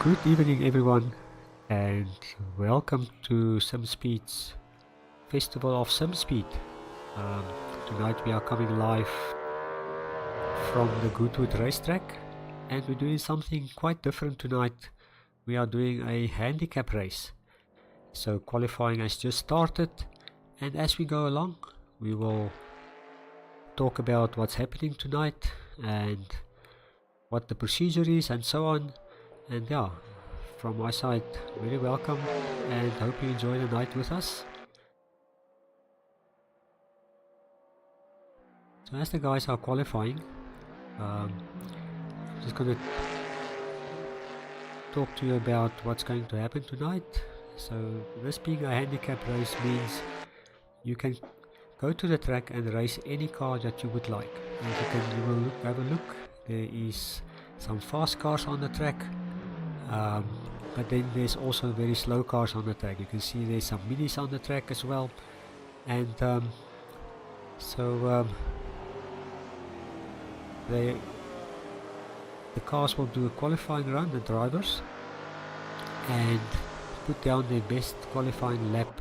Good evening everyone, and welcome to Simspeed's Festival of Simspeed. Tonight we are coming live from the Goodwood racetrack, and we're doing something quite different tonight. We are doing a handicap race. So qualifying has just started, and as we go along we will talk about what's happening tonight and what the procedure is and so on. And yeah, from my side, very welcome and hope you enjoy the night with us. So as the guys are qualifying, I'm just going to talk to you about what's going to happen tonight. So this being a handicap race means you can go to the track and race any car that you would like. And you will have a look. There is some fast cars on the track. But then there's also very slow cars on the track. You can see there's some minis on the track as well, and the cars will do a qualifying run, the drivers, and put down their best qualifying lap.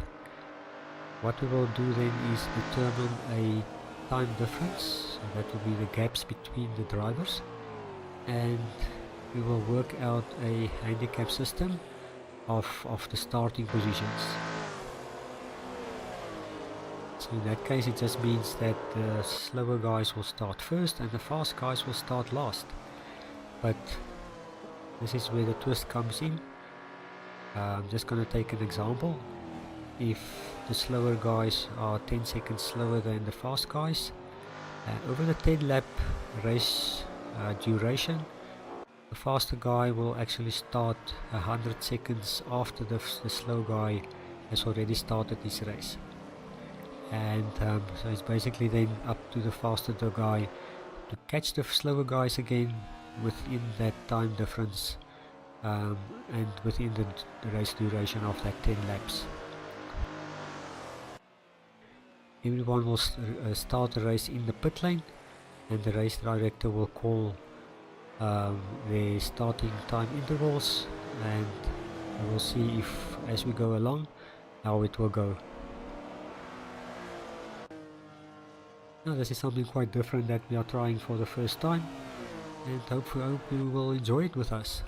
What we will do then is determine a time difference, so that will be the gaps between the drivers, and we will work out a handicap system of the starting positions. So in that case it just means that the slower guys will start first and the fast guys will start last. But this is where the twist comes in. I'm just going to take an example. If the slower guys are 10 seconds slower than the fast guys, over the 10 lap race duration, the faster guy will actually start 100 seconds after the slow guy has already started his race. And so it's basically then up to the faster guy to catch the slower guys again within that time difference, and within the race duration of that 10 laps. Everyone will start the race in the pit lane, and the race director will call the starting time intervals, and we will see if, as we go along, how it will go. Now this is something quite different that we are trying for the first time, and hopefully hope you will enjoy it with us.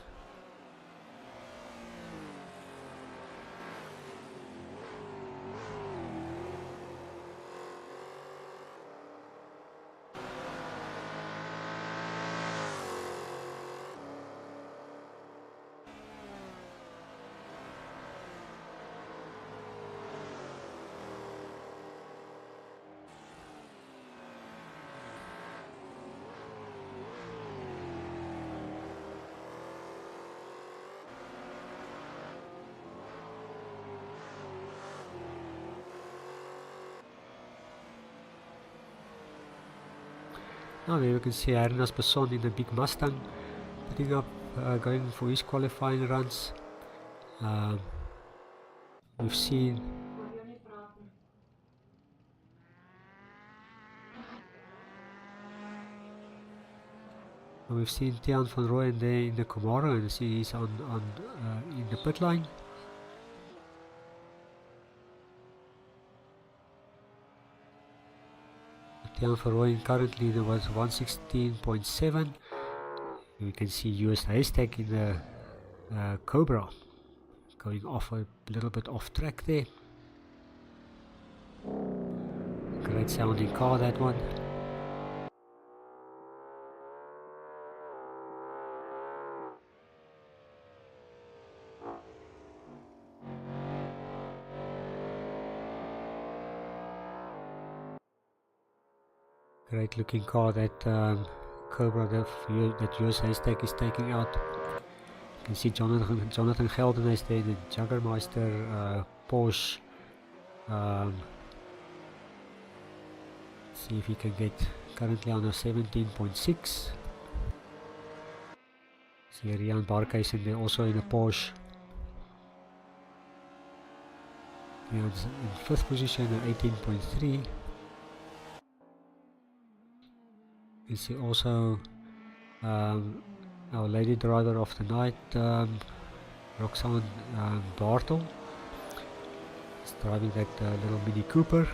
Now there you can see Hernas Besson in the big Mustang putting up, going for his qualifying runs. We've seen Tiaan van Rooyen there in the Camaro, and see he's in the pit line. Tiaan van Rooyen currently there was 116.7. We can see US Haystack in the Cobra going off a little bit off track there. Great sounding car, that one. Great looking car, that Cobra that US Haystack is taking out. You can see Jonathan Geldenhuys there, the Jaggermeister Porsche. See if he can get currently on a 17.6. See Rian Barkhuizen there also in a Porsche. In 5th position at 18.3. You can see also our lady driver of the night, Roxanne Bartel is driving that little Mini Cooper.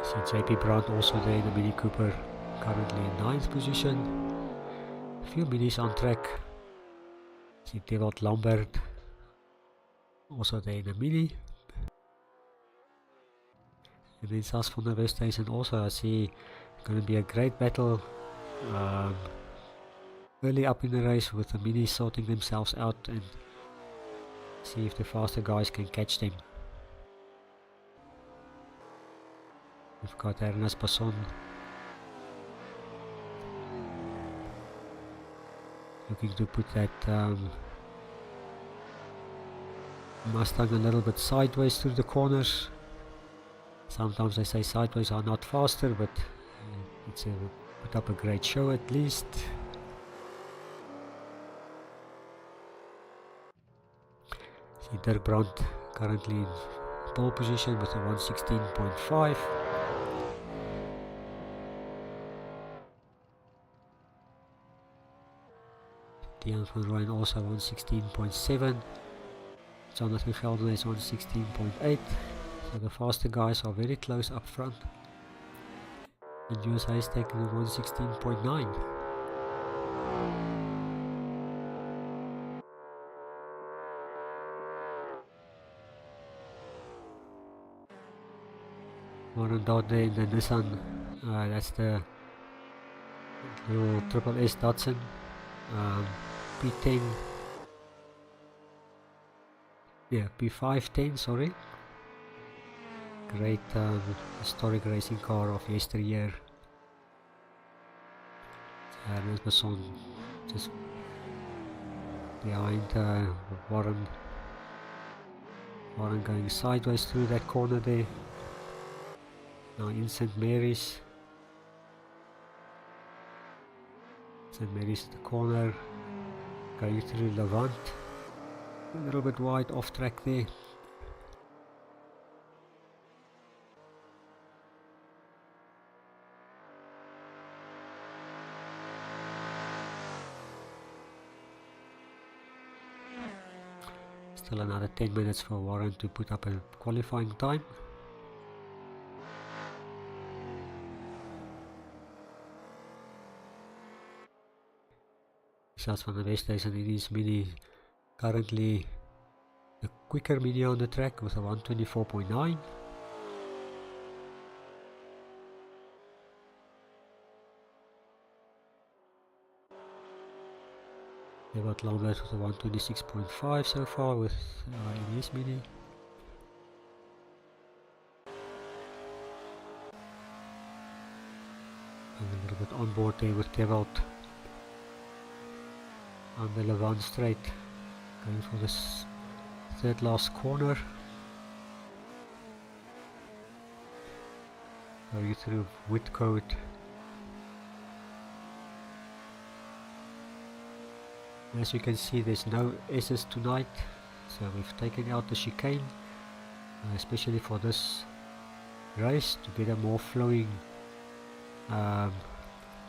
See JP Brandt also there in the Mini Cooper, currently in 9th position. A few minis on track. See Devot Lambert also there in the Mini. And then Sas van der Westhuizen also, I see going to be a great battle early up in the race, with the minis sorting themselves out, and see if the faster guys can catch them. We've got Ernest Passon looking to put that Mustang a little bit sideways through the corners. Sometimes they say sideways are not faster, but it's put up a great show at least. See Dirk Brandt currently in pole position with a 116.5. Dion van Rooyen also 116.7. Jonathan Gelder is 116.8. So the faster guys are very close up front. And USA is taking a 116.9. Warren Dodd there in the Nissan. That's the little Triple S Datsun. P10. Yeah, P510, sorry. Great historic racing car of yesteryear. Ernest Besson just behind Warren going sideways through that corner there. Now in St. Mary's. St. Mary's at the corner, going through Levant. A little bit wide off track there. Still another 10 minutes for Warren to put up a qualifying time. Sas van der Westhuizen in his Mini, currently the quicker Mini on the track with a 124.9. Devot Lambert with a 126.5 so far with in his Mini. And a little bit on board there with Devot on the Levant straight, going for this third last corner. Going through Woodcote. As you can see, there's no S's tonight, so we've taken out the chicane, especially for this race, to get a more flowing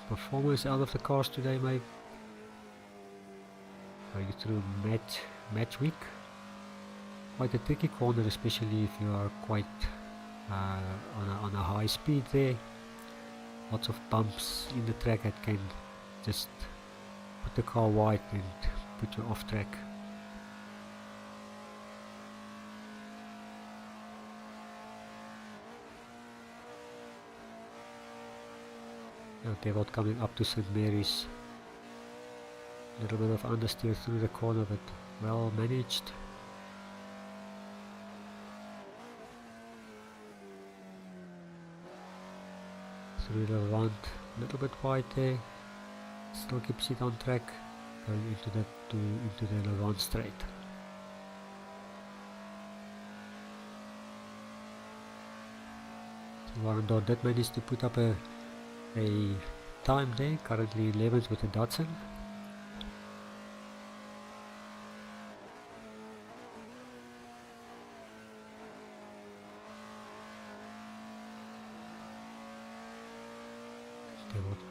performance out of the cars today, maybe. Going through match week. Quite a tricky corner, especially if you are quite on a high speed there. Lots of bumps in the track that can just put the car wide and put you off track. Now Devot coming up to St. Mary's. A little bit of understeer through the corner, but well managed. Through the Levant, a little bit wide there. Still keeps it on track, going into the Levant straight. So Warren Dodd did manage to put up a time there, currently 11th with the Datsun.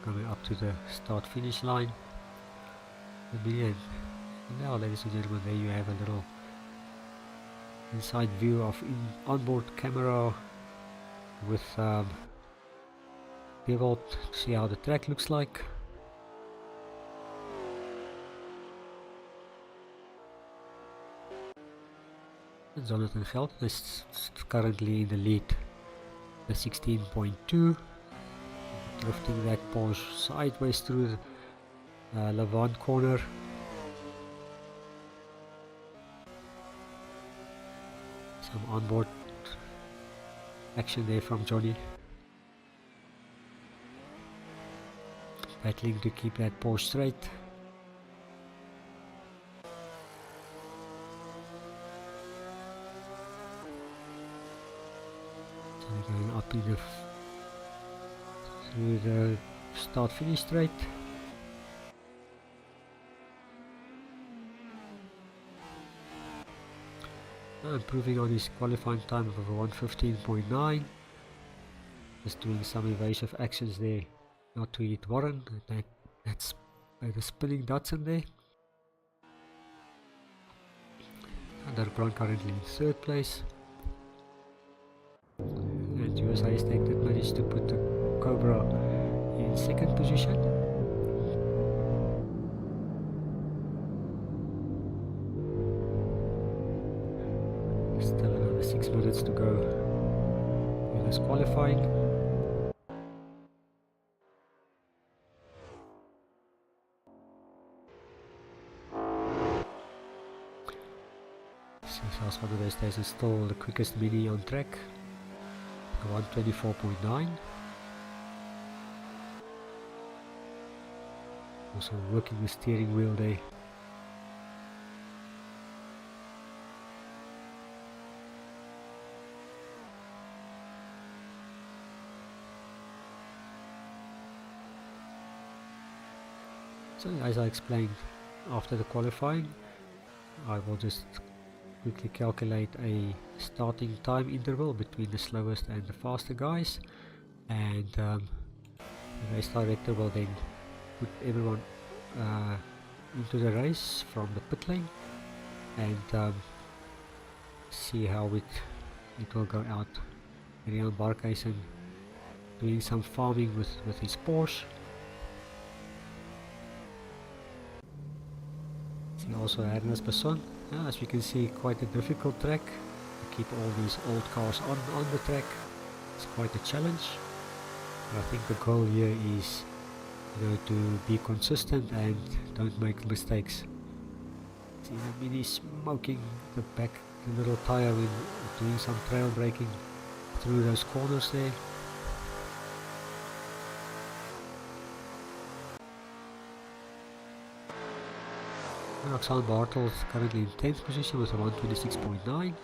coming up to the start finish line. And now, ladies and gentlemen, there you have a little inside view of onboard camera with Goodwood to see how the track looks like. And Jonathan Geld is currently in the lead, the 16.2, drifting that Porsche sideways through the Levant corner. Some onboard action there from Johnny, battling to keep that Porsche straight. So they're going up in through the start finish straight. Improving on his qualifying time of 1:15.9. Just doing some evasive actions there, not to hit Warren. That's by the spinning Datsun there. Dirk Brown currently in third place. And USA State did manage to put the Cobra in second position. Still another 6 minutes to go in this qualifying. South one of those days is still the quickest Mini on track, 1:24.9. Also working the steering wheel there. So as I explained, after the qualifying, I will just quickly calculate a starting time interval between the slowest and the faster guys, and the race director will then put everyone into the race from the pit lane and see how it will go out. Rian Barkhuizen doing some farming with his Porsche. See also Ernest Besson. As we can see, quite a difficult track to keep all these old cars on the track. It's quite a challenge, but I think the goal here is, to be consistent and don't make mistakes. See the Mini smoking the little tire when doing some trail braking through those corners there. Roxanne Bartels currently in 10th position with a 1:26.9.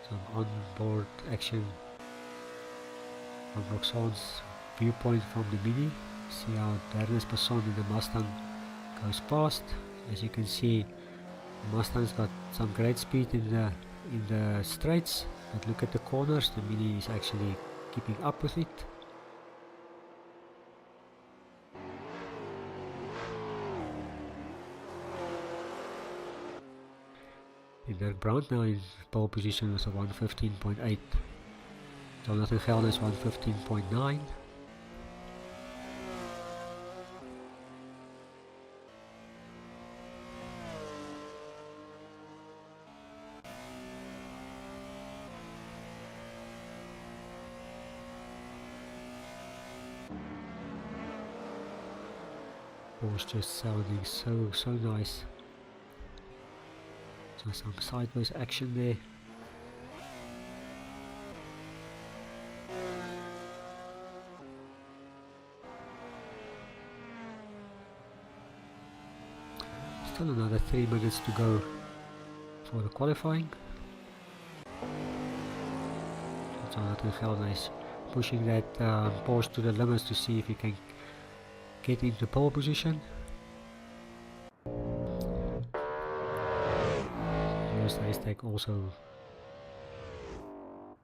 Some onboard action from Roxanne's viewpoint from the Mini. See how Ernest Besson in the Mustang goes past. As you can see, the Mustang's got some great speed in the straights, but look at the corners, the Mini is actually keeping up with it. And Dirk Brown now in pole position with a 1:15.8. Jonathan Geld is 1:15.9. Was just sounding so nice. So some sideways action there. Still another 3 minutes to go for the qualifying. Jonathan Geld is pushing that Porsche to the limits to see if he can get into pole position. US ASSETTO also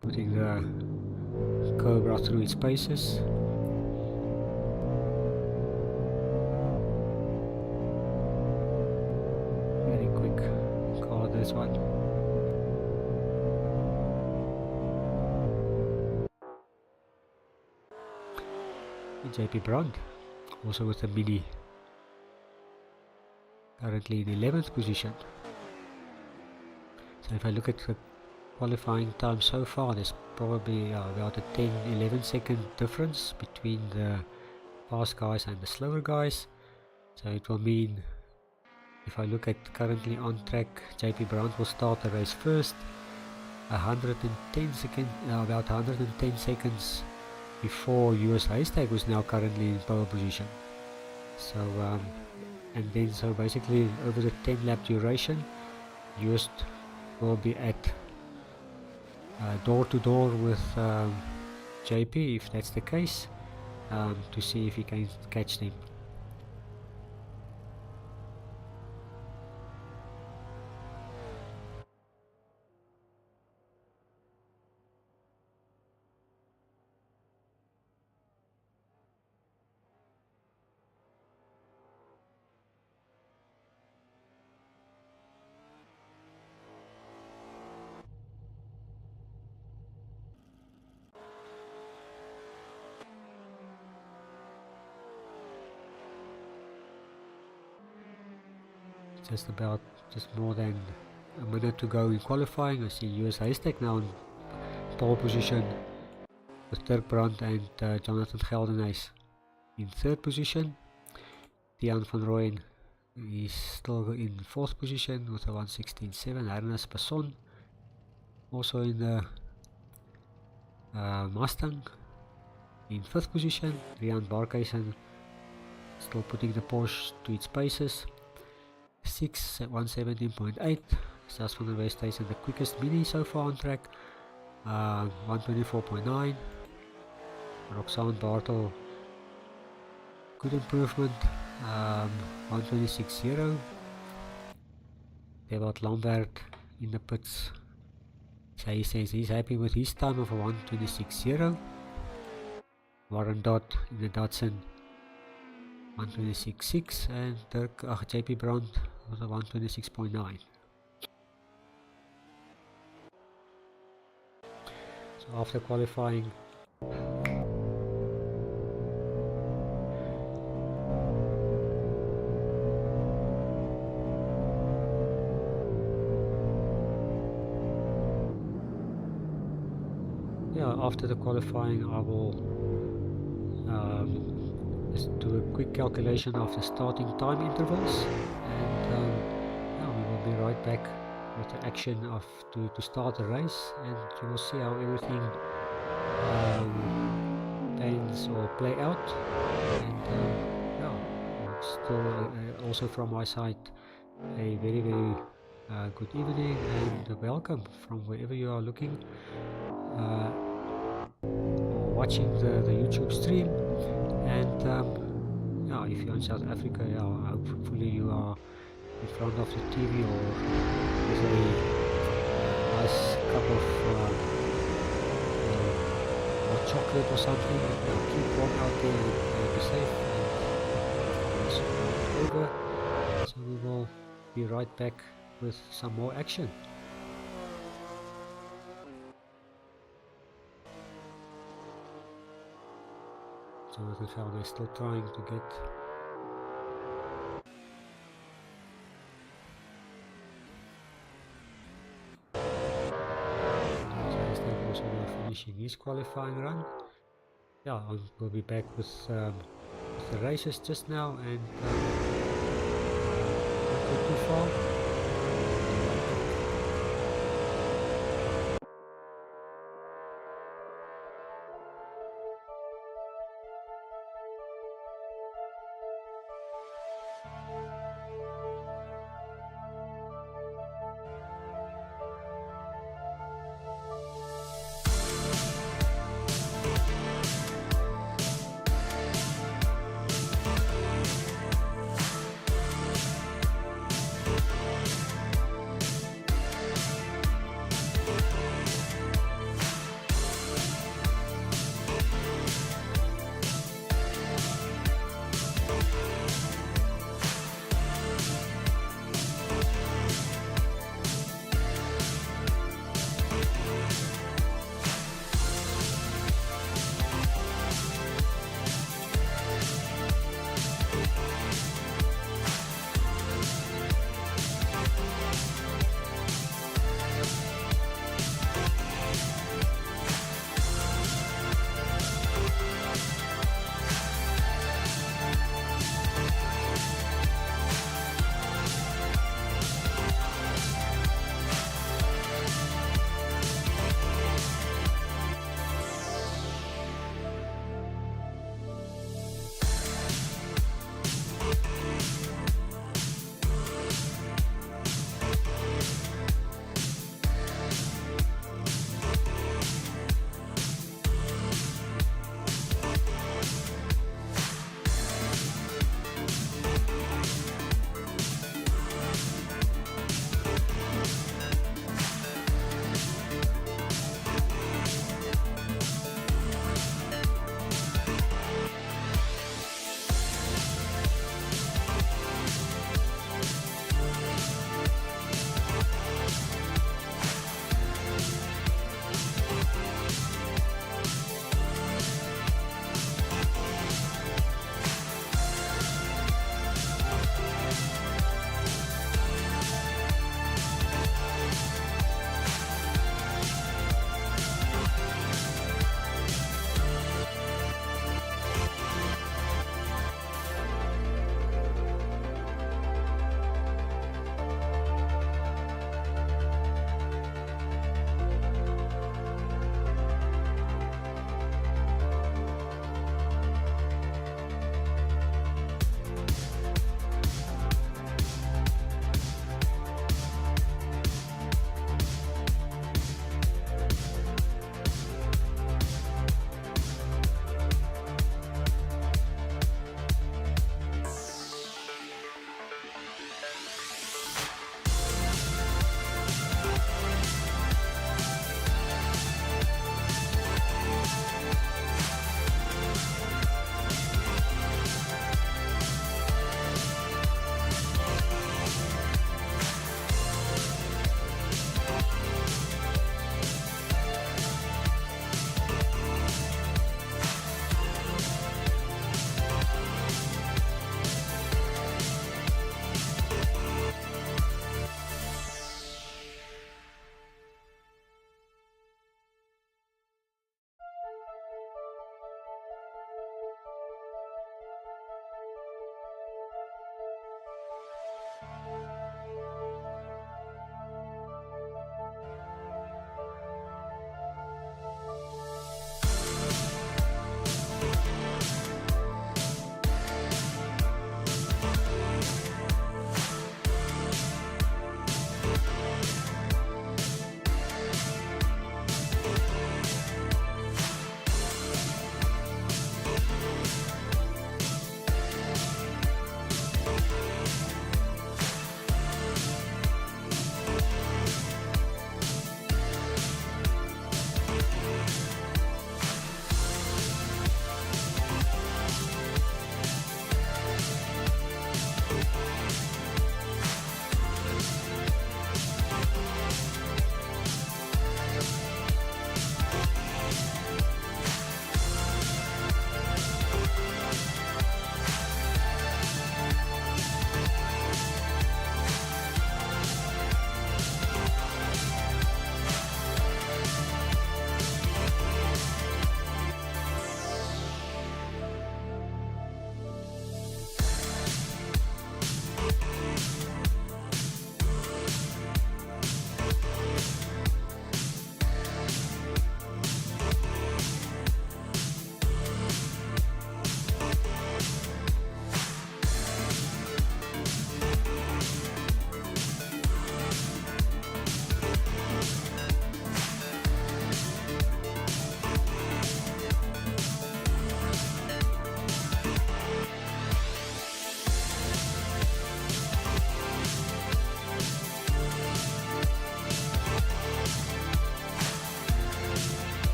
putting the Cobra through its paces. Very quick car, this one. JP Brandt also with a Mini, currently in 11th position. So if I look at the qualifying time so far, there's probably about a 10-11 second difference between the fast guys and the slower guys. So it will mean, if I look at currently on track, JP Brandt will start the race first, 110 seconds, about 110 seconds before US ASSETTO, who's now currently in pole position. So and then so basically over the 10 lap duration, US will be at door to door with JP, if that's the case, to see if he can catch them. Just more than a minute to go in qualifying. I see US ASSETTO now in pole position with Dirk Brandt and Jonathan Geldenhuys in 3rd position. Tiaan van Rooyen is still in 4th position with a 1:16.7. Ernest Passon also in the Mustang in 5th position. Rian Barkhuizen still putting the Porsche to its paces. 6 at 117.8. Stas van der Westhuizen the quickest Mini so far on track. 124.9. Roxanne Bartel, good improvement. 126.0. Dewald Lambert in the pits. So he says he's happy with his time of a 126.0. Warren Dodd in the Datsun 126.6, and JP Brandt was a 126.9. So after qualifying, after the qualifying I will just do a quick calculation of the starting time intervals, and we will be right back with the action of to start the race, and you will see how everything pans or play out. And still also from my side a very good evening and welcome from wherever you are looking or watching the YouTube stream. And if you're in South Africa, hopefully you are in front of the TV or with a nice cup of hot chocolate or something. Keep warm out there and be safe. And it's over, so we will be right back with some more action. Jonathan Geldenhuys is still trying to get also now finishing his qualifying run. We'll be back with the races just now, and not go too far.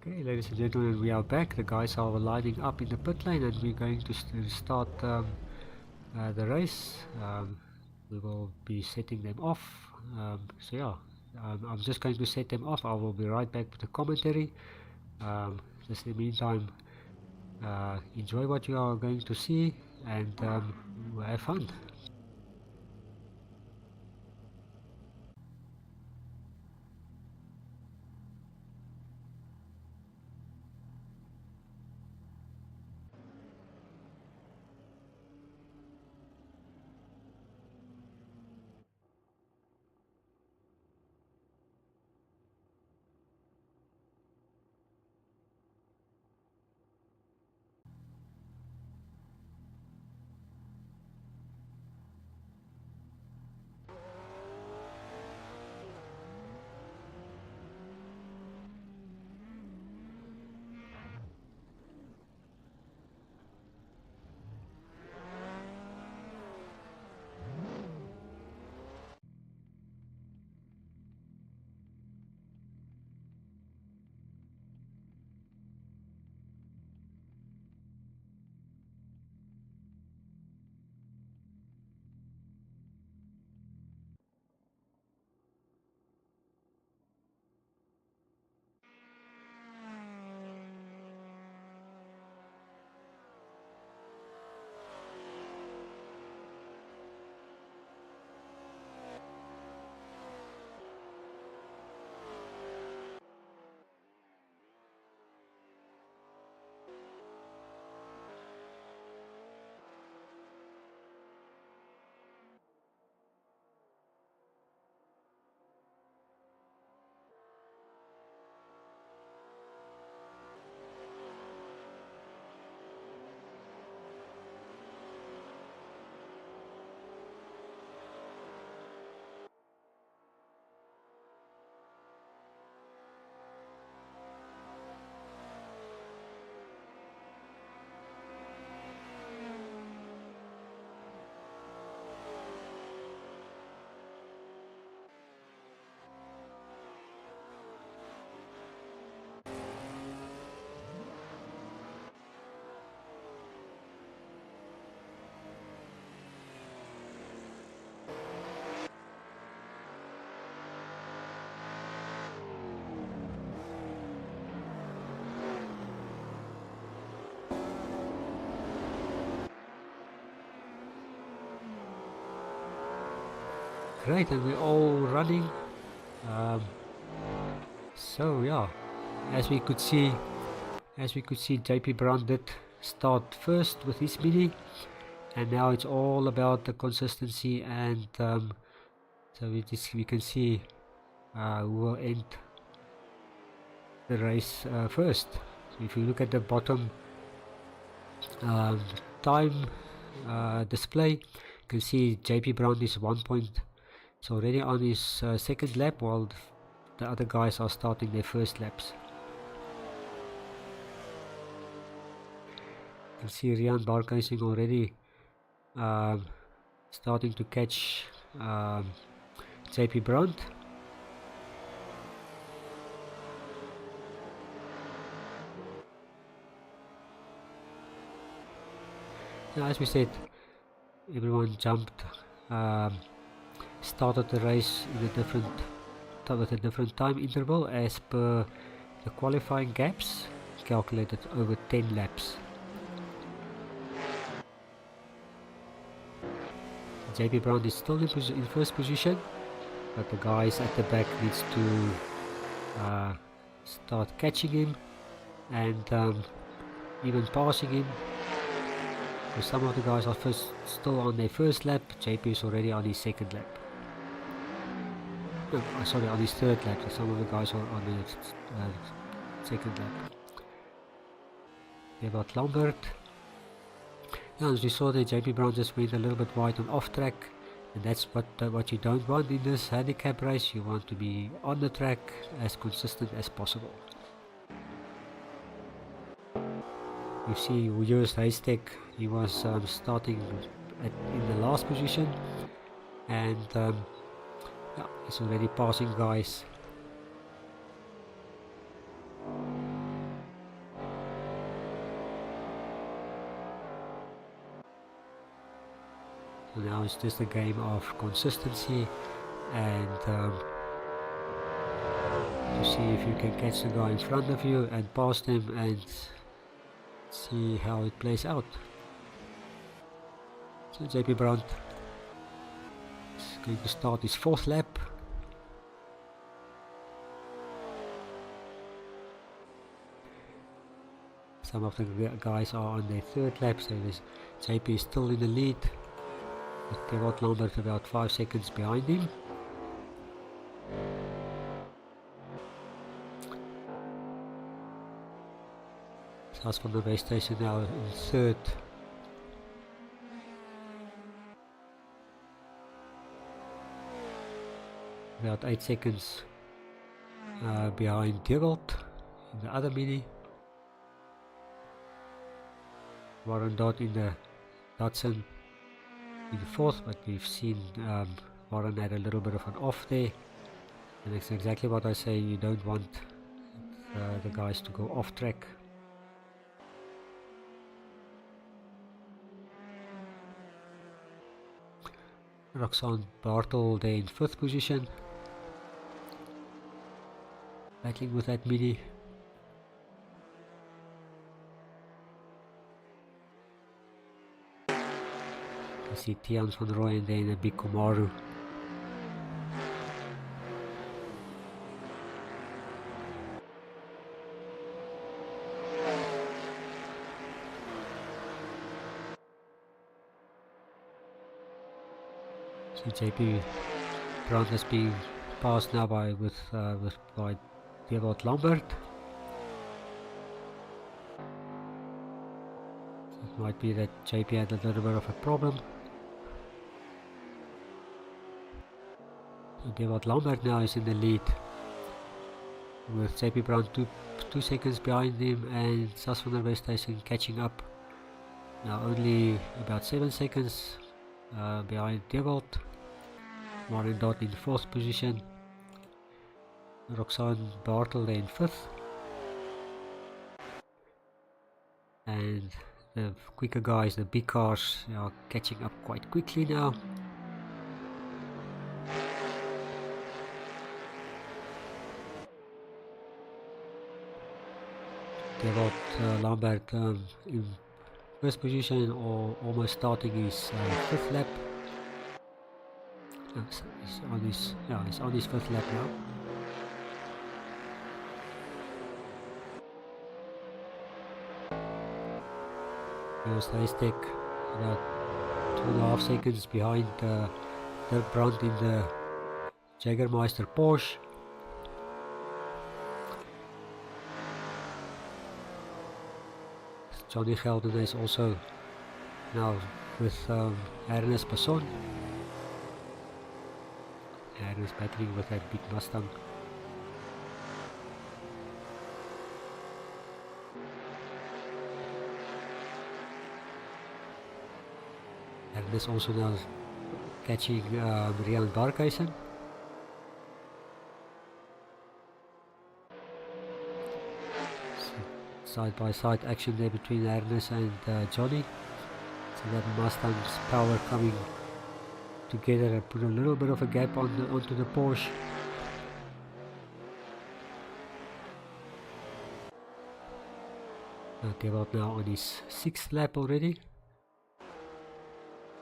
Okay, ladies and gentlemen, we are back. The guys are lining up in the pit lane and we're going to start the race. We will be setting them off. So yeah, I'm just going to set them off. I will be right back with the commentary. Just in the meantime, enjoy what you are going to see and have fun. Great, and we're all running. So yeah, as we could see, JP Brown did start first with his mini, and now it's all about the consistency, and so we can see who will end the race first. So if you look at the bottom time display, you can see JP Brown is 1 point. It's already on his second lap, while the other guys are starting their first laps. You can see Rian Barkhuizen already starting to catch JP Brown. Now, as we said, everyone jumped, started the race in with a different time interval as per the qualifying gaps, calculated over 10 laps. JP Brown is still in first position, but the guys at the back needs to start catching him and even passing him. Because some of the guys are still on their first lap. JP is already on his second lap. No, sorry, on his third lap. So some of the guys are on the second lap. About Lambert. Now, as we saw, the JP Brown just went a little bit wide on off track, and that's what you don't want in this handicap race. You want to be on the track as consistent as possible. You see, we used RACETRACK. He was starting in the last position, and yeah, he's already passing guys. So now it's just a game of consistency and to see if you can catch the guy in front of you and pass them and see how it plays out. So JP Brandt is going to start his 4th lap. Some of the guys are on their 3rd lap, so JP is still in the lead, with Gerard Lambert about 5 seconds behind him. Sas van der Westhuizen now in 3rd. About 8 seconds behind Gerald in the other mini. Warren Dodd in the Datsun in 4th, but we've seen Warren had a little bit of an off there, and it's exactly what I say, you don't want the guys to go off track. Roxanne Bartel there in 5th position, battling with that mini. I see Tiaan van Rooyen there in a big Komaru. So JP Brandt is being passed now by Gerard Lambert. It might be that JP had a little bit of a problem. So Gerard Lambert now is in the lead, with JP Brandt 2 seconds behind him, and Sas van der Westhuizen catching up. Now only about 7 seconds behind Gerard. Warren Dodd in 4th position. Roxanne Bartel in 5th. And the quicker guys, the big cars, are catching up quite quickly now. Gerard Lambert in 1st position, or almost starting his 5th lap. He's on his 5th lap now. Here's Haystack, about 2.5 seconds behind Dirk Brandt in the Jägermeister Porsche. Johnny Gelden is also now with Ernest Besson. Ernest battling with that big Mustang. Ernest also now catching Rian Barkhuizen. Side by side action there between Ernest and Johnny. So that Mustang's power coming together and put a little bit of a gap onto the Porsche. Gerard now on his 6th lap already.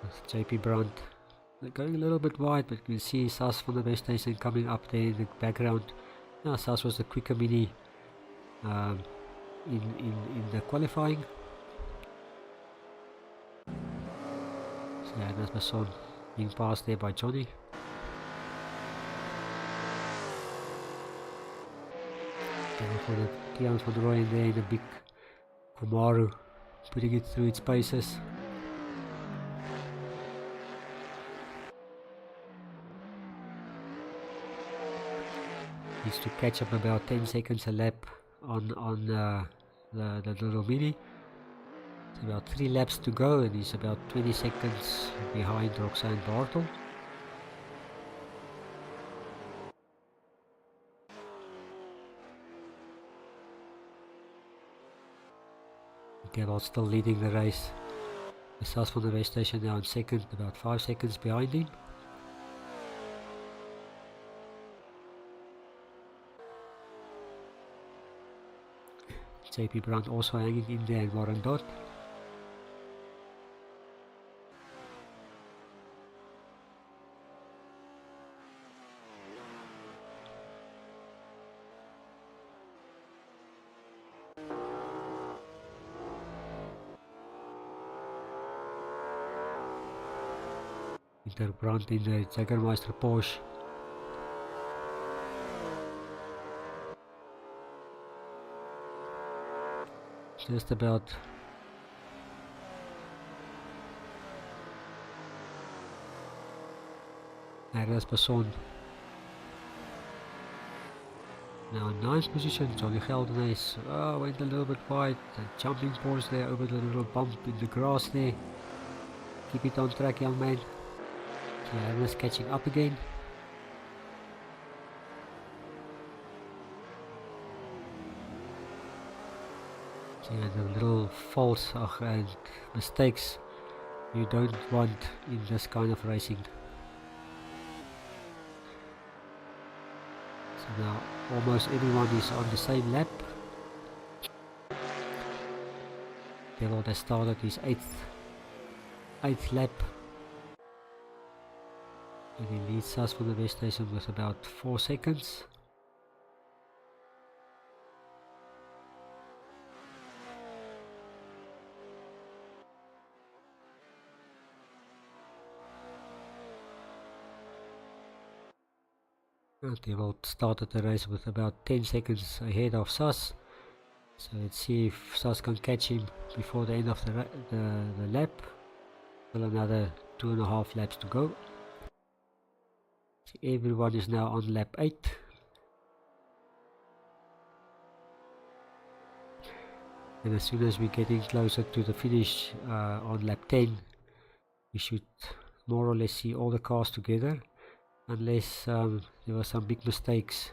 With JP Brandt going a little bit wide, but you can see Sas van der Westhuizen coming up there in the background. Now Sas was the quicker mini in the qualifying. So Ernest Besson being passed there by Johnny. Tiaan van Rooyen there in the big Komaru, putting it through its paces. Needs to catch up about 10 seconds a lap on the little mini. It's about 3 laps to go, and he's about 20 seconds behind Roxanne Bartel. Gerald still leading the race. The Sas from the race station now in second, about 5 seconds behind him. JP Brandt also hanging in there, and Warren Dodd. Peter Brandt in the Jägermeister Porsche. Just about Ernest Besson. Now in 9th position, Johnny Gelderneys went a little bit wide, and jumping force there over the little bump in the grass there. Keep it on track, young man. So Ernest catching up again. Yeah, the little faults and mistakes you don't want in this kind of racing. So now almost everyone is on the same lap. Devil has started his 8th lap. And he leads us from the race station with about 4 seconds. Devil started the race with about 10 seconds ahead of Sas. So let's see if Sas can catch him before the end of the lap. Still another 2.5 laps to go. See, everyone is now on lap 8. And as soon as we're getting closer to the finish on lap 10, we should more or less see all the cars together. Unless there were some big mistakes.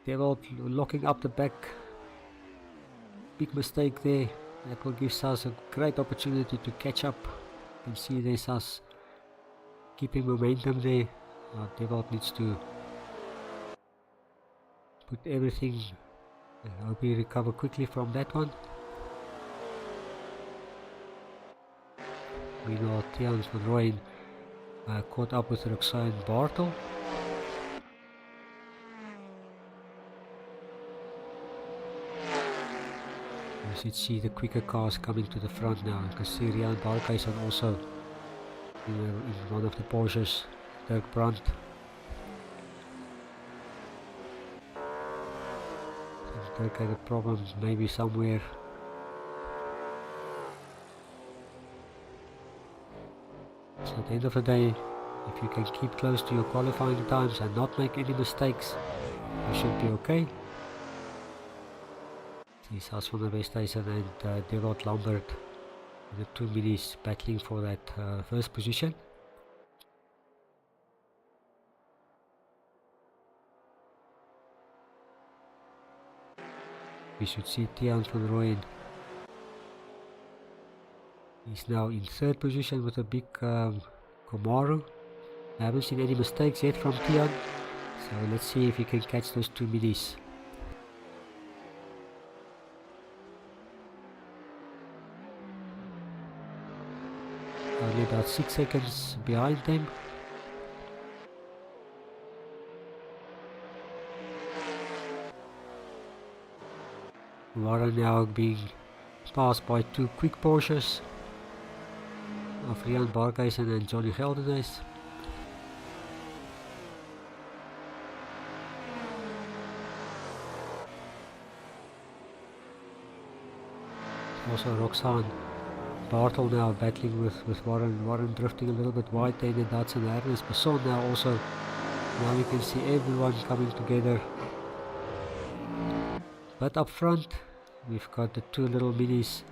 Devil locking up the back. Big mistake there. That will give Sas a great opportunity to catch up. You can see there Sas keeping momentum there. Devil needs to put everything. I hope he recover quickly from that one. Meanwhile, Tiaan van Rooyen caught up with Roxanne Bartel. You should see the quicker cars coming to the front now. You can see Rian Barkhuizen also in one of the Porsches, Dirk Brandt. Dirk had a problem maybe somewhere. So at the end of the day, if you can keep close to your qualifying times and not make any mistakes, you should be okay. See Sas van der Westhuizen and Devot Lambert, the 2 minis battling for that first position. We should see Tiaan van Rooyen. He's now in 3rd position with a big Camaro. I haven't seen any mistakes yet from Tiaan, so let's see if he can catch those 2 minis. Only about 6 seconds behind them. Warren now being passed by 2 quick Porsches of Rian Barkhuizen and Johnny Gelderneys. Also Roxanne Bartel now battling with Warren. Warren drifting a little bit wide there in the Datsun. Ernest Besson now also. Now we can see everyone coming together. But up front, we've got the 2 little minis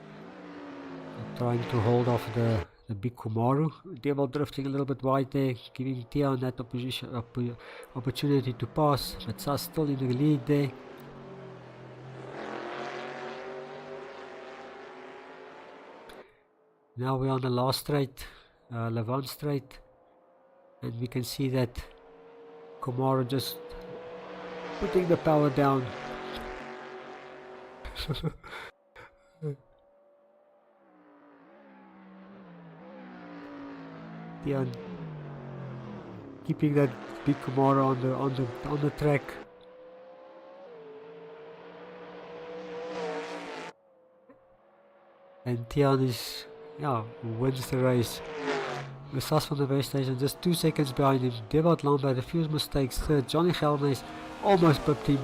trying to hold off the big Camaro. Devil drifting a little bit wide there, giving Tiaan that opportunity to pass. But Sas still in the lead there. Now we're on the last straight, Levant straight, and we can see that Camaro just putting the power down. Tian keeping that big Camaro on the track. And Tian is, yeah, wins the race. The Sas van the West Station just 2 seconds behind him. Dewald Lambert, a few mistakes. Third, Johnny Gelderneys almost pipped him.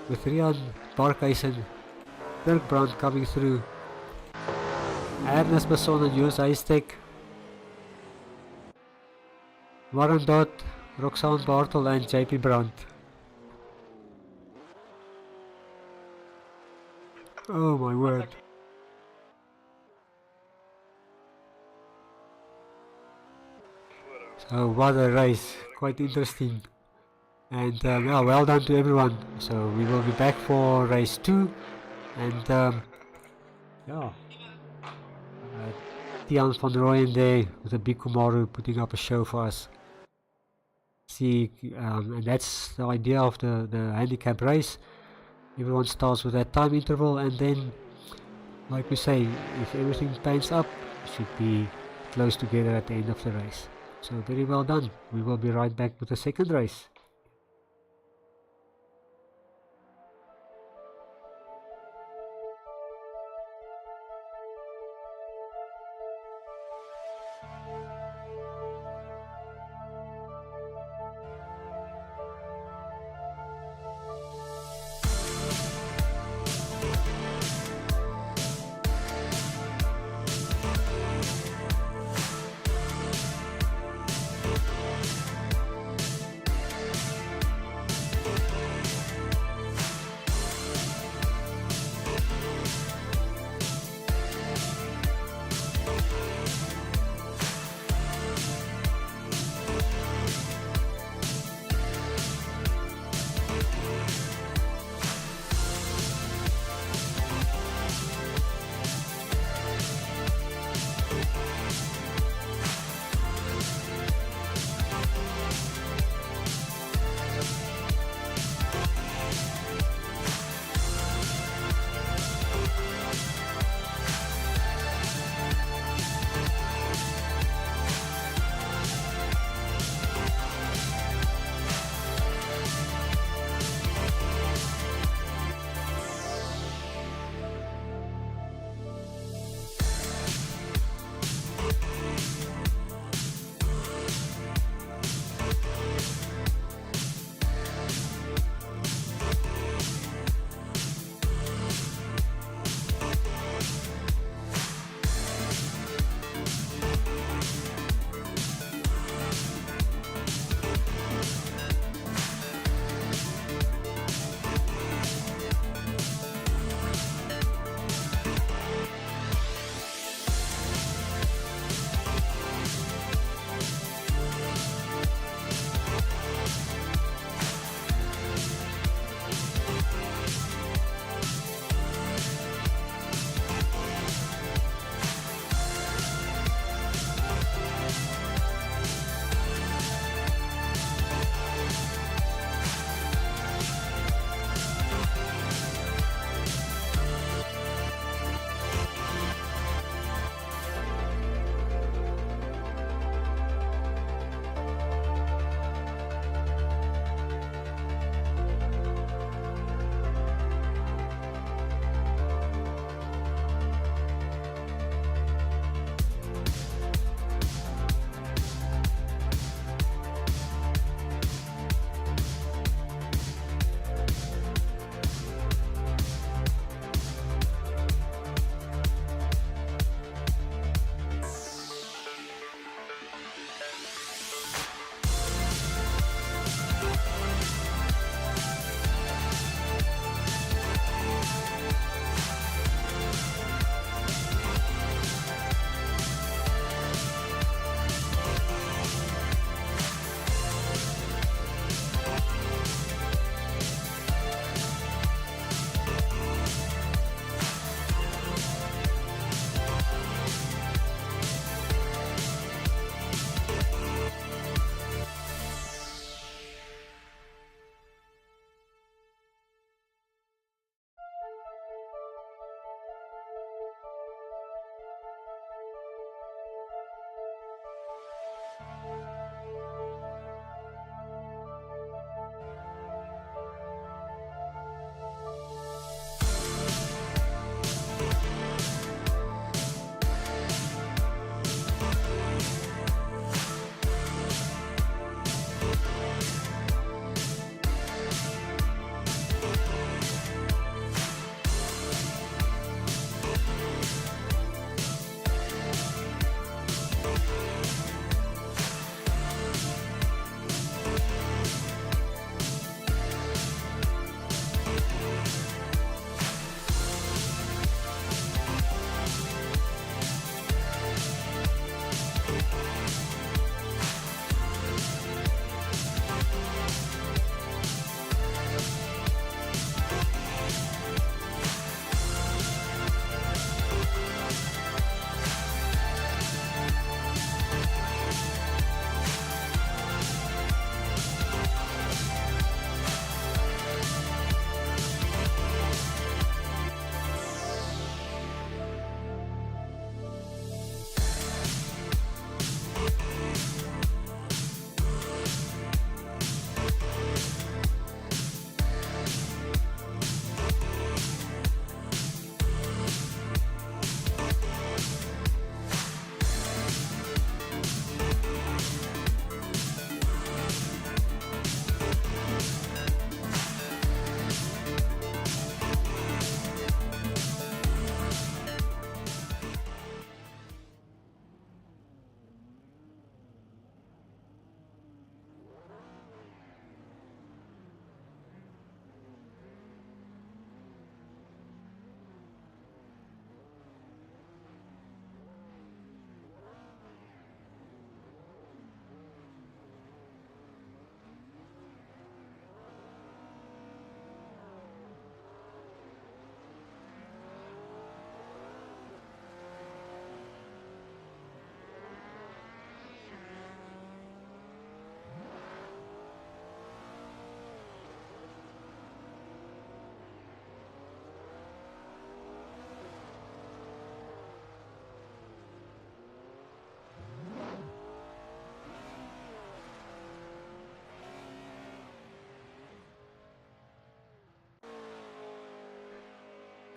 With Rian Barkhuizen, Dirk Brandt coming through. Ernest Besson and Joos Huystek. Warren Dodd, Roxanne Bartel and JP Brandt. Oh my word. So what a race, quite interesting. And yeah, well done to everyone. So we will be back for race 2. And yeah, Tian van Rooyen there with a big Camaro putting up a show for us. See, and that's the idea of the handicap race. Everyone starts with that time interval, and then, like we say, if everything pans up, it should be close together at the end of the race. So very well done. We will be right back with the second race.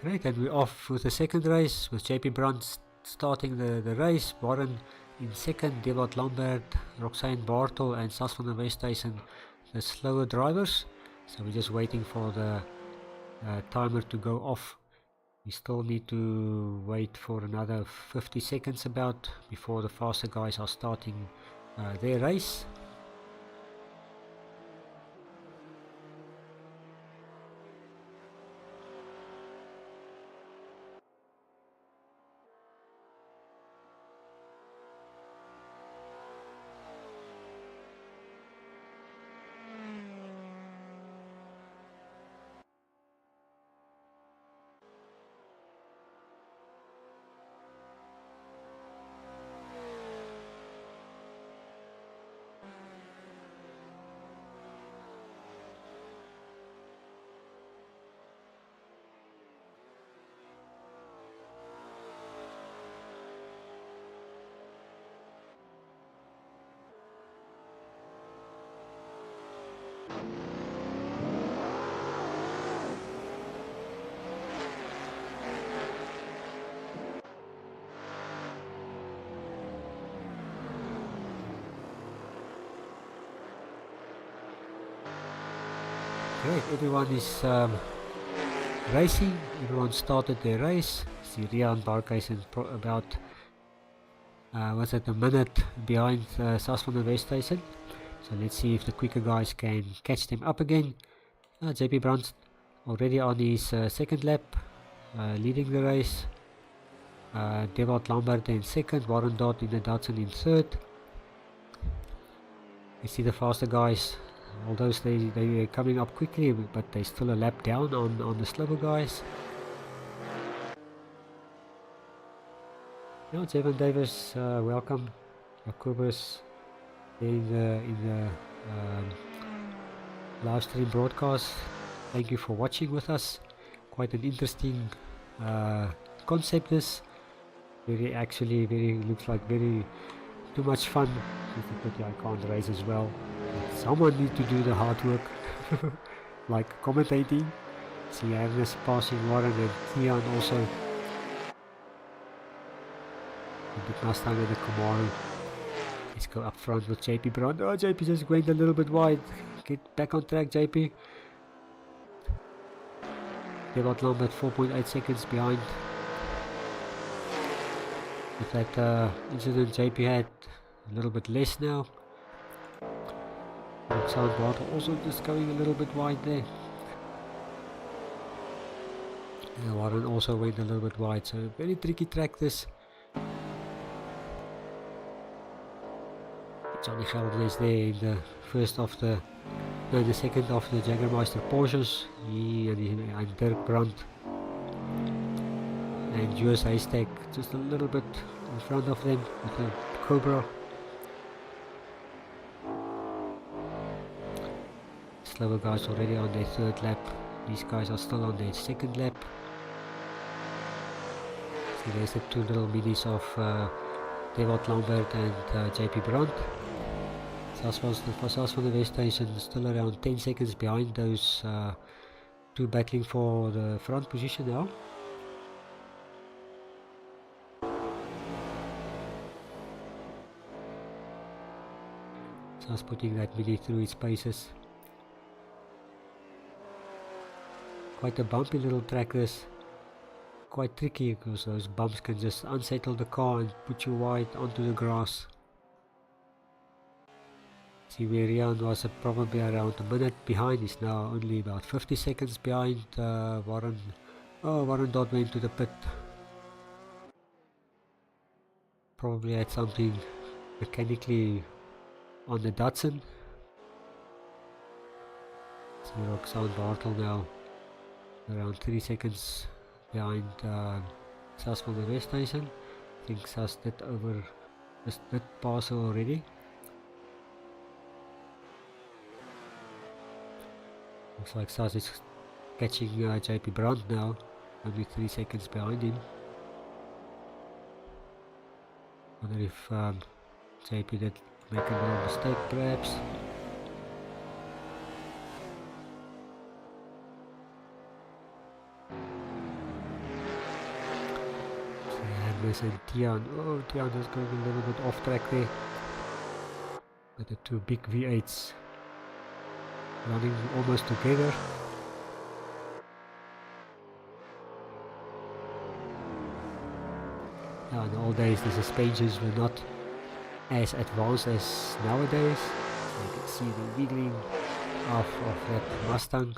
Great, and we're off with the second race with JP Brandt starting the race. Warren in second, Devot Lambert, Roxanne Bartel and Sas van der Westhuizen, the slower drivers. So we're just waiting for the timer to go off. We still need to wait for another 50 seconds about before the faster guys are starting their race. Great, everyone is racing, everyone started their race. See Rian Barkhuizen about was it a minute behind Sas van der Westhuizen. So let's see if the quicker guys can catch them up again. JP Brandt already on his second lap, leading the race. Devot Lambert in second, Warren Dodd in the Datsun in third. You see the faster guys, although they are coming up quickly, but they're still a lap down on the slower guys. Now Jevan Davis, welcome. Jacobus in the live stream broadcast. Thank you for watching with us. Quite an interesting concept this. Looks like very too much fun. I can't race as well. Someone needs to do the hard work, like commentating. See Agnes passing Warren and Theon also. A bit Mustang and the Camaro. Let's go up front with JP Brandt. Oh, JP just went a little bit wide. Get back on track, JP. Devot Lambert 4.8 seconds behind. With that incident, JP had a little bit less now. Roxanne Bartel also just going a little bit wide there. And Warren also went a little bit wide, so very tricky track this. Johnny Gelder is there in the second of the Jagermeister Porsches. He and Dirk Brandt and US Haystack just a little bit in front of them with the Cobra. Slower guys already on their third lap. These guys are still on their second lap. So there's the two little minis of Devot Lambert and JP Brandt. Sas van der Westhuizen still around 10 seconds behind those two battling for the front position now. Sas putting that mini through its paces. Quite a bumpy little track this. Quite tricky because those bumps can just unsettle the car and put you wide onto the grass. See where Rian was probably around a minute behind. He's now only about 50 seconds behind Warren. Oh, Warren Dodd went to the pit. Probably had something mechanically on the Datsun. See Roxanne Bartel now around 3 seconds behind Sas van der Westhuizen. I think Sas did pass her already. Looks like Sas is catching JP Brandt now, only 3 seconds behind him. Wonder if JP did make a little mistake perhaps. Magnus and Tian. Oh, Tian is going a little bit off track there. With the two big V8s running almost together. Now, in the old days the suspensions were not as advanced as nowadays. So you can see the wiggling of that Mustang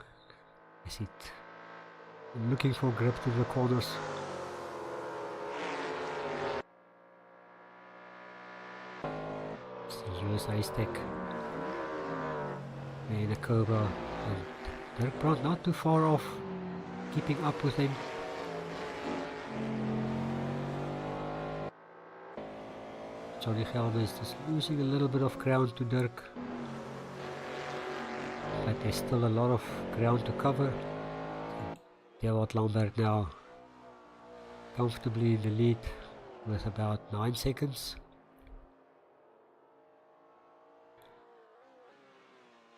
as it looking for grip to the corners. It's the US ASSETTO and the Cobra and Dirk Brandt not too far off, keeping up with him. Johnny Gelder is just losing a little bit of ground to Dirk, but there's still a lot of ground to cover. Gerard Lambert now comfortably in the lead with about 9 seconds.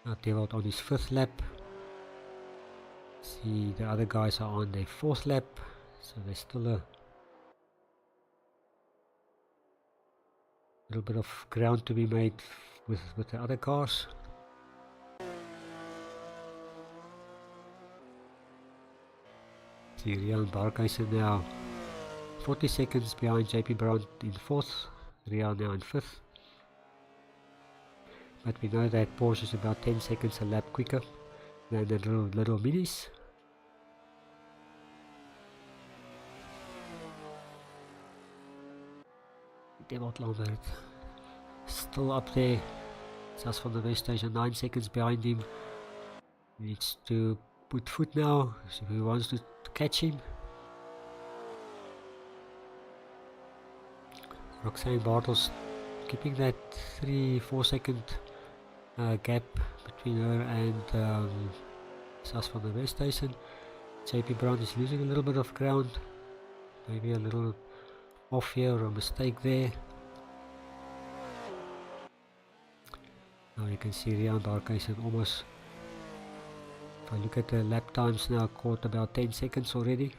Now Gerard on his 5th lap. See the other guys are on their 4th lap, so there's still a little bit of ground to be made with the other cars. See Rian Barkhuizen now 40 seconds behind JP Brandt in 4th, Rian now in 5th. But we know that Porsche is about 10 seconds a lap quicker than the little minis. Gerard Lambert still up there, just from the Weststation 9 seconds behind him. Needs to put foot now if he wants to catch him. Roxanne Bartels keeping that 3-4 second gap between her and Sas van der Weststation. JP Brandt is losing a little bit of ground, maybe a little off here or a mistake there. Now you can see Rian Barkhuizen almost, if I look at the lap times now, caught about 10 seconds already.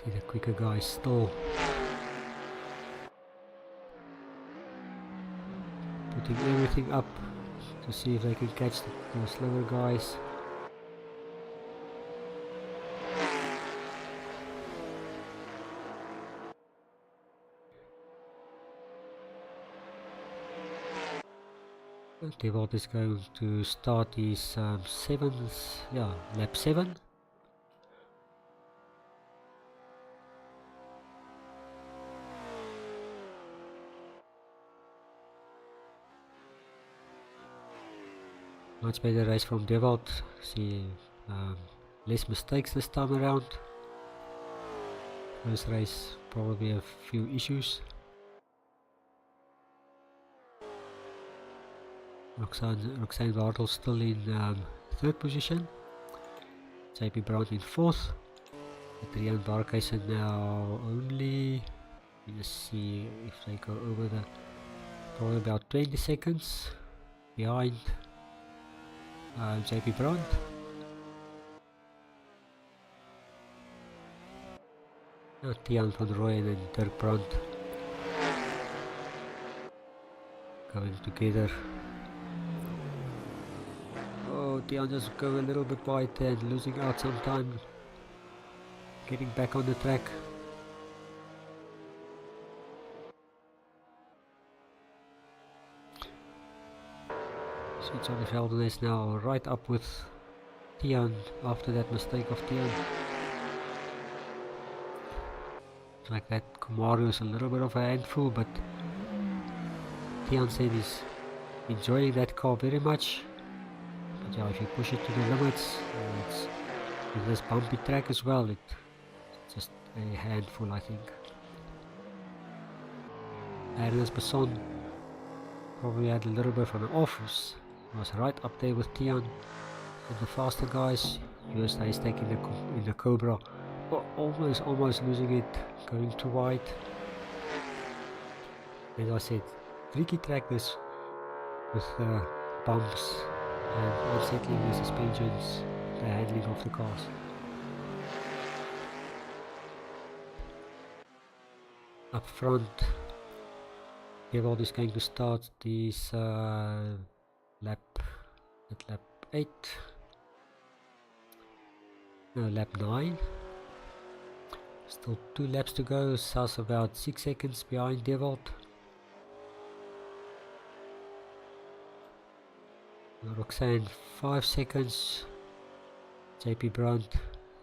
See the quicker guys still putting everything up to see if they can catch the slower guys. Devot is going to start his lap 7. Much better race from Devot. See less mistakes this time around. First race probably a few issues. Roxanne Bartels still in 3rd position. JP Brandt in 4th. Rian Barkhuizen now only, let's see if they go over the, probably about 20 seconds behind JP Brandt. Tian van Rooyen and Dirk Brandt going together. Oh, Tian just going a little bit wide and losing out some time getting back on the track. So Johnny Velden is now right up with Tian after that mistake of Tian. It's like that Kamaru is a little bit of a handful, but Tian said he's enjoying that car very much. But yeah, if you push it to the limits, it's with this bumpy track as well, it's just a handful, I think. Ernest Besson probably had a little bit of an offers. Was right up there with Tian and the faster guys. USA is taking in the Cobra, but almost losing it, going too wide. As I said, tricky track this with bumps and unsettling the suspensions, the handling of the cars. Up front, Goodwood is going to start this lap 8, no, lap 9. Still 2 laps to go. Sas about 6 seconds behind Goodwood. Roxanne 5 seconds. JP Brandt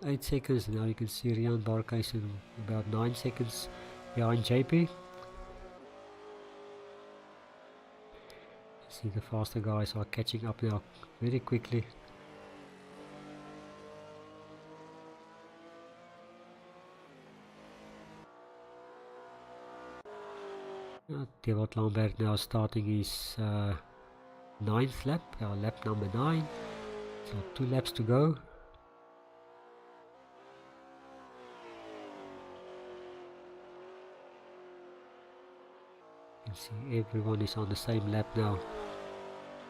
8 seconds. Now you can see Rian Barkhuizen about 9 seconds behind JP. See, the faster guys are catching up now very quickly. Goodwood Lambert now starting his 9th lap, lap number 9. So 2 laps to go. You can see everyone is on the same lap now.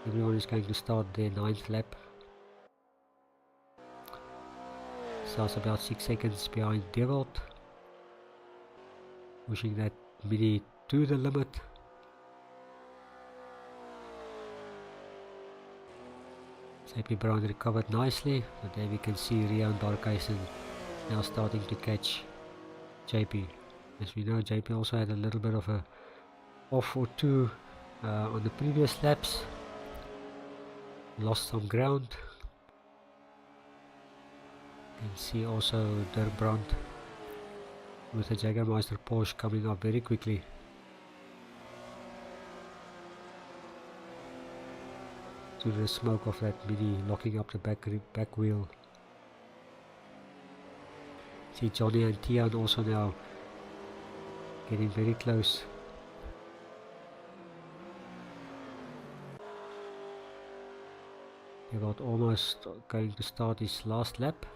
Everyone is going to start their 9th lap. Starts about 6 seconds behind Goodwood. Pushing that Mini to the limit. JP Brown recovered nicely, but there we can see Rian Barkhuizen now starting to catch JP. As we know, JP also had a little bit of a off or two on the previous laps. Lost some ground. You can see also Dirk Brandt with the Jägermeister Porsche coming up very quickly. To the smoke of that Mini locking up the back wheel. See Johnny and Tian also now getting very close. About almost going to start his last lap.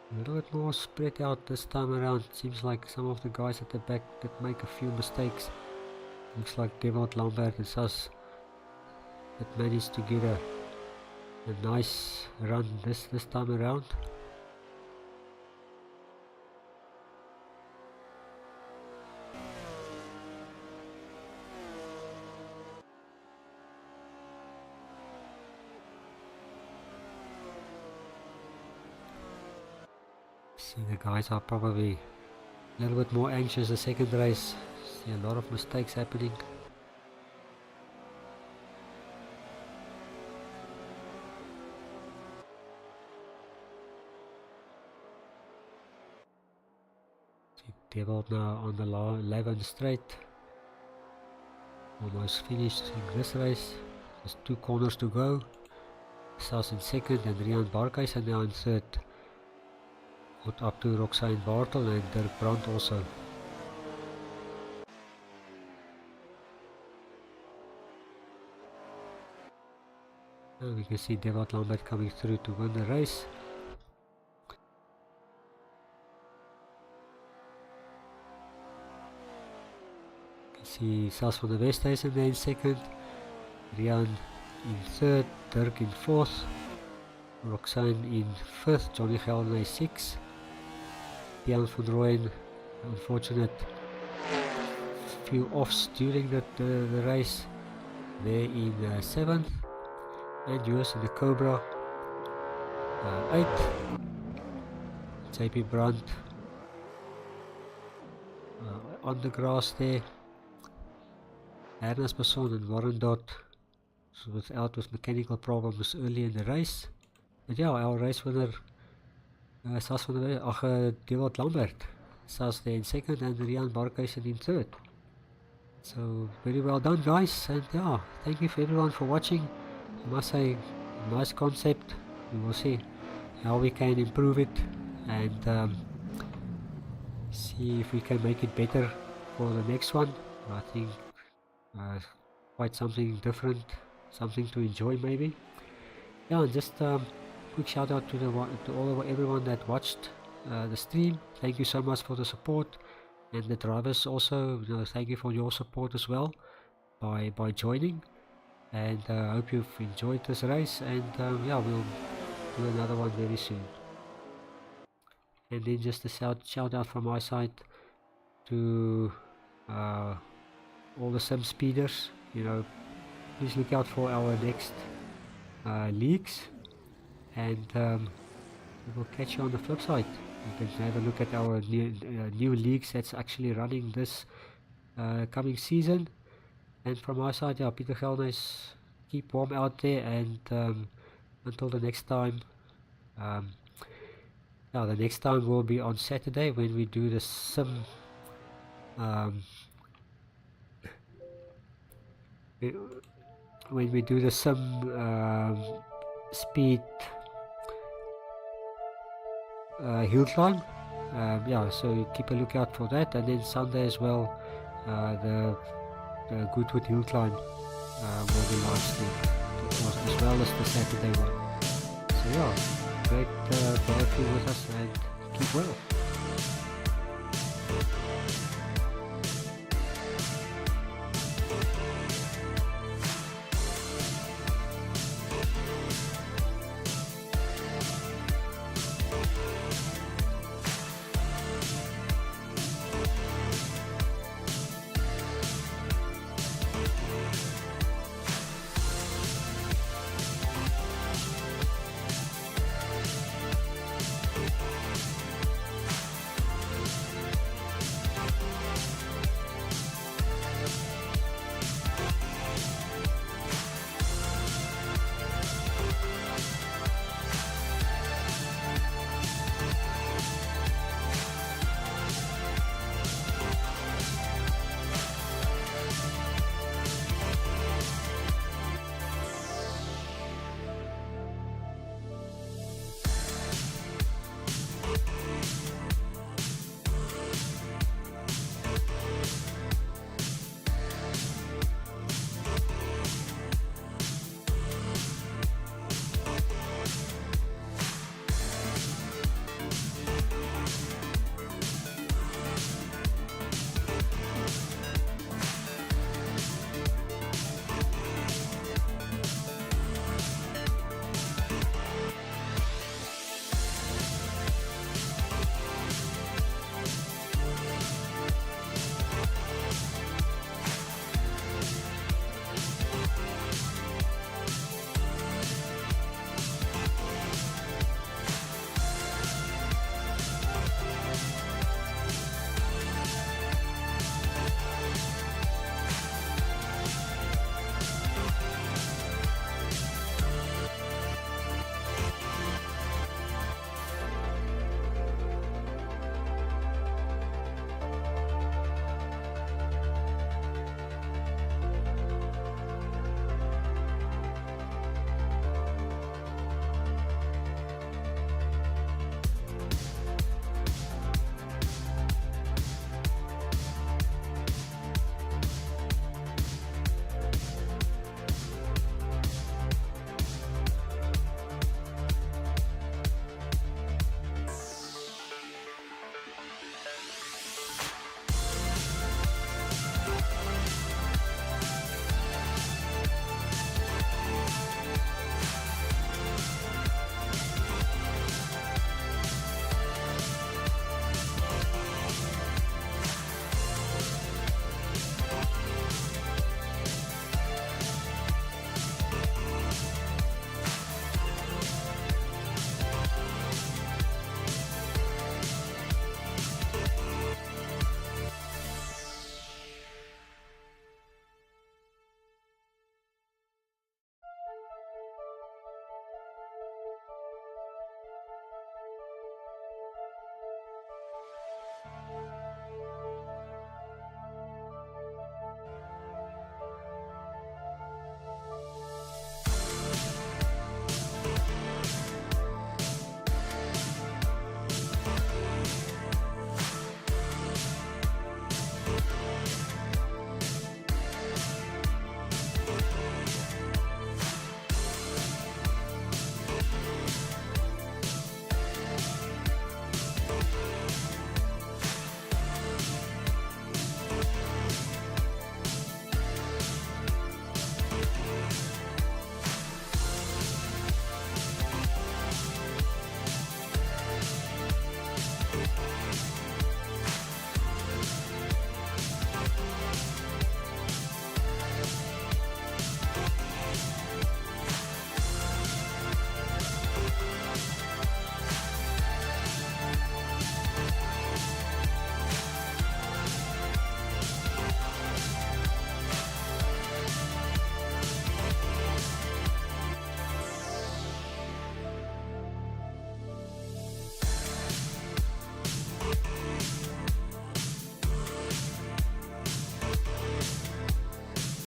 A little bit more spread out this time around. Seems like some of the guys at the back that make a few mistakes. Looks like Goodwood, Lambert and Sas that managed to get a nice run this time around. See, the guys are probably a little bit more anxious the second race. See a lot of mistakes happening. Goodwood now on the 11th straight. Almost finished in this race. Just 2 corners to go. Sas in second and Rian Barkhuizen now in third. Got up to Roxanne Bartel and Dirk Brandt also. Now we can see Goodwood Lambert coming through to win the race. See Sas van der Westhuizen there in second, Rian in third, Dirk in fourth, Roxanne in fifth, Johnny Geldenhuys 6th, Jan van Rooyen, unfortunate few offs during the race, there in 7th, and Jules in the Cobra 8th, JP Brandt on the grass there. Ernest Besson and Warren Dot was out with mechanical problems early in the race. But yeah, our race winner Sas van der Goodwood Lambert. Sas there in second and Rian Barkhuizen in third. So very well done guys, and yeah, thank you for everyone for watching. I must say, nice concept. We will see how we can improve it and see if we can make it better for the next one. I think quite something different, something to enjoy maybe. Yeah, and just quick shout out to everyone that watched the stream. Thank you so much for the support, and the drivers also, thank you for your support as well by joining. And I hope you've enjoyed this race, and yeah, we'll do another one very soon. And then just a shout out from my side to all the Simspeeders. Please look out for our next leagues, and we will catch you on the flip side. You can have a look at our new leagues that's actually running this coming season. And from my side, yeah, Peter Gelnes, keep warm out there, and until the next time, yeah, the next time will be on Saturday when we do the speed hill climb. Yeah, so keep a lookout for that, and then Sunday as well, the Goodwood hill climb will be live streamed, as well as the Saturday one. So yeah, great to have you with us, and keep well.